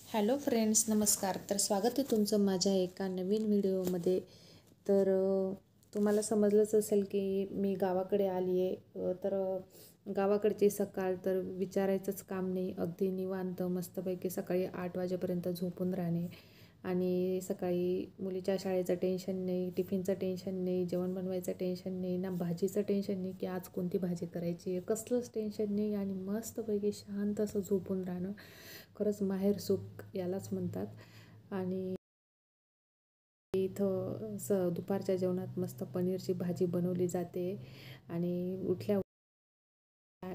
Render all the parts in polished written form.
Hello friends, नमस्कार. तर स्वागत आहे तुमचं माझ्या एका नवीन व्हिडिओमध्ये. तर तुम्हाला समजलंच असेल की मी गावाकडे आली आहे. गावाकडची सकाळ तर विचारायचंच काम नाही. अगदी निवांत मस्तपैकी सकाळी 8 वाजेपर्यंत झोपून राहणे आणि सकाळी मुलीच्या शाळेचं टेन्शन नाही, टिफिनचं टेन्शन नाही, जेवण बनवायचं टेन्शन नाही, ना भाजीचं टेन्शन नाही की आज कोणती भाजी करायची आहे, कसलंच टेन्शन नाही आणि मस्तपैकी शांत असं झोपून राहणं खरंच माहेर सुख यालाच म्हणतात. आणि इथं दुपारच्या जेवणात मस्त पनीरची भाजी बनवली जाते आणि उठल्या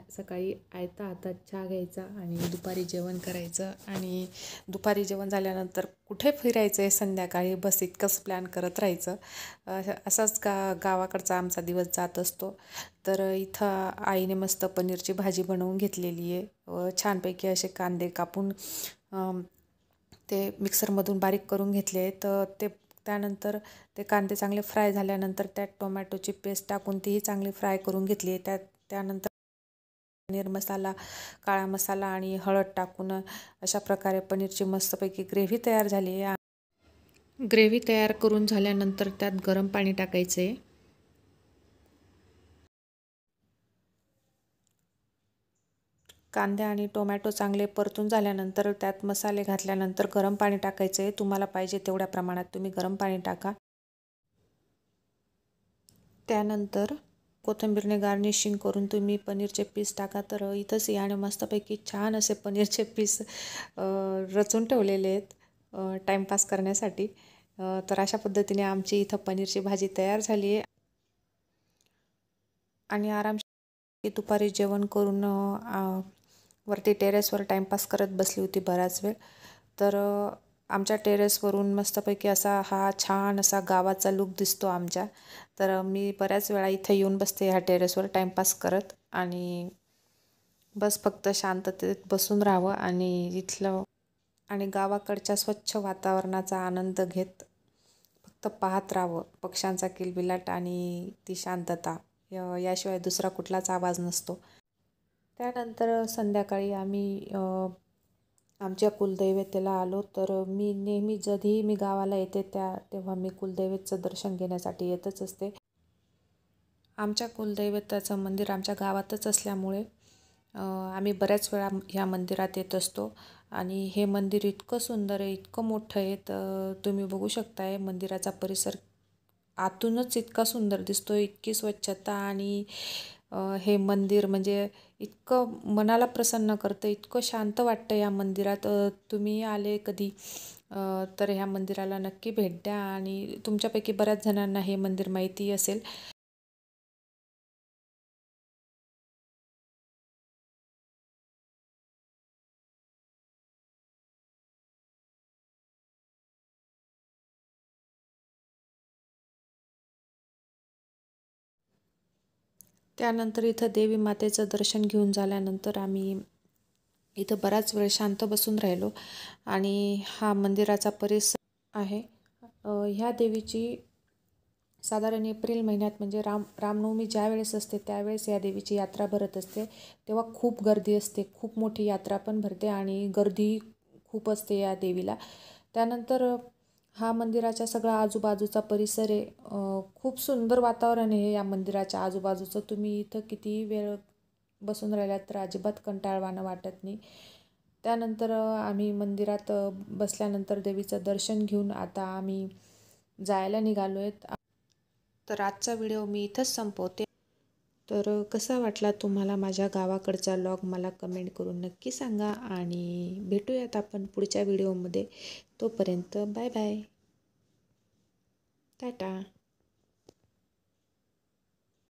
सकाळी आयता हातात चहा घ्यायचा आणि दुपारी जेवण करायचं आणि दुपारी जेवण झाल्यानंतर कुठे फिरायचं आहे संध्याकाळी, बस इतकंच प्लॅन करत राहायचं. असाच गावाकडचा आमचा दिवस जात असतो. तर इथं आईने मस्त पनीरची भाजी बनवून घेतलेली आहे. छानपैकी असे कांदे कापून ते मिक्सरमधून बारीक करून घेतले. तर त्यानंतर ते कांदे चांगले फ्राय झाल्यानंतर त्यात टोमॅटोची पेस्ट टाकून तीही चांगली फ्राय करून घेतली. त्यानंतर पनीर मसाला, काळा मसाला आणि हळद टाकून अशा प्रकारे पनीरची मस्तपैकी ग्रेव्ही तयार झाली आहे. ग्रेव्ही तयार करून झाल्यानंतर त्यात गरम पाणी टाकायचे. कांदे आणि टोमॅटो चांगले परतून झाल्यानंतर त्यात मसाले घातल्यानंतर गरम पाणी टाकायचे. तुम्हाला पाहिजे तेवढ्या प्रमाणात तुम्ही गरम पाणी टाका. त्यानंतर कोथिंबीरने गार्निशिंग करून तुम्ही पनीरचे पीस टाका. तर इथंच याने मस्तपैकी छान असे पनीरचे पीस रचून ठेवलेले आहेत टाईमपास करण्यासाठी. तर अशा पद्धतीने आमची इथं पनीरची भाजी तयार झाली आहे आणि आरामशीर दुपारी जेवण करून वरती टेरेसवर टाईमपास करत बसली होती बराच वेळ. तर आमच्या टेरेसवरून मस्तपैकी असा हा छान असा गावाचा लूक दिसतो आमच्या. तर मी बऱ्याच वेळा इथं येऊन बसते ह्या टेरेसवर टाईमपास करत आणि बस फक्त शांततेत बसून राहावं आणि इथलं आणि गावाकडच्या स्वच्छ वातावरणाचा आनंद घेत फक्त पाहत राहावं. पक्ष्यांचा किलबिलाट आणि ती शांतता, याशिवाय दुसरा कुठलाच आवाज नसतो. त्यानंतर संध्याकाळी आम्ही आमच्या कुलदैवतेला आलो. तर मी नेहमी कधीही मी गावाला येते तेव्हा मी कुलदैवतचं दर्शन घेण्यासाठी येतच असते. आमच्या कुलदैवताचं मंदिर आमच्या गावातच असल्यामुळे आम्ही बऱ्याच वेळा ह्या मंदिरात येत असतो आणि हे मंदिर इतकं सुंदर आहे, इतकं मोठं आहे. तर तुम्ही बघू शकताय मंदिराचा परिसर आतूनच इतका सुंदर दिसतो, इतकी स्वच्छता आणि हे मंदिर म्हणजे इतकं मनाला प्रसन्न करतं, इतकं शांत वाटतं या मंदिरात. तुम्ही आले कधी तर ह्या मंदिराला नक्की भेट द्या आणि तुमच्यापैकी बऱ्याच जणांना हे मंदिर माहिती असेल. त्यानंतर इथं देवी मातेचं दर्शन घेऊन झाल्यानंतर आम्ही इथं बराच वेळ शांत बसून राहिलो आणि हा मंदिराचा परिसर आहे. ह्या देवीची साधारण एप्रिल महिन्यात म्हणजे रामनवमी ज्या वेळेस असते त्यावेळेस या देवीची यात्रा भरत असते. तेव्हा खूप गर्दी असते, खूप मोठी यात्रा पण भरते आणि गर्दी खूप असते या देवीला. त्यानंतर हा मंदिराच्या सगळा आजूबाजूचा परिसर आहे. खूप सुंदर वातावरण आहे या मंदिराच्या आजूबाजूचं. तुम्ही इथं कितीही वेळ बसून राहिलात तर अजिबात कंटाळवाणं वाटत नाही. त्यानंतर आम्ही मंदिरात बसल्यानंतर देवीचं दर्शन घेऊन आता आम्ही जायला निघालो आहेत. तर आजचा व्हिडिओ मी इथंच संपवते. तर कसा वाटला तुम्हाला माझ्या गावाकडचा व्लॉग मला कमेंट करून नक्की सांगा आणि भेटूयात आपण पुढच्या व्हिडिओमध्ये. तोपर्यंत बाय बाय, टाटा.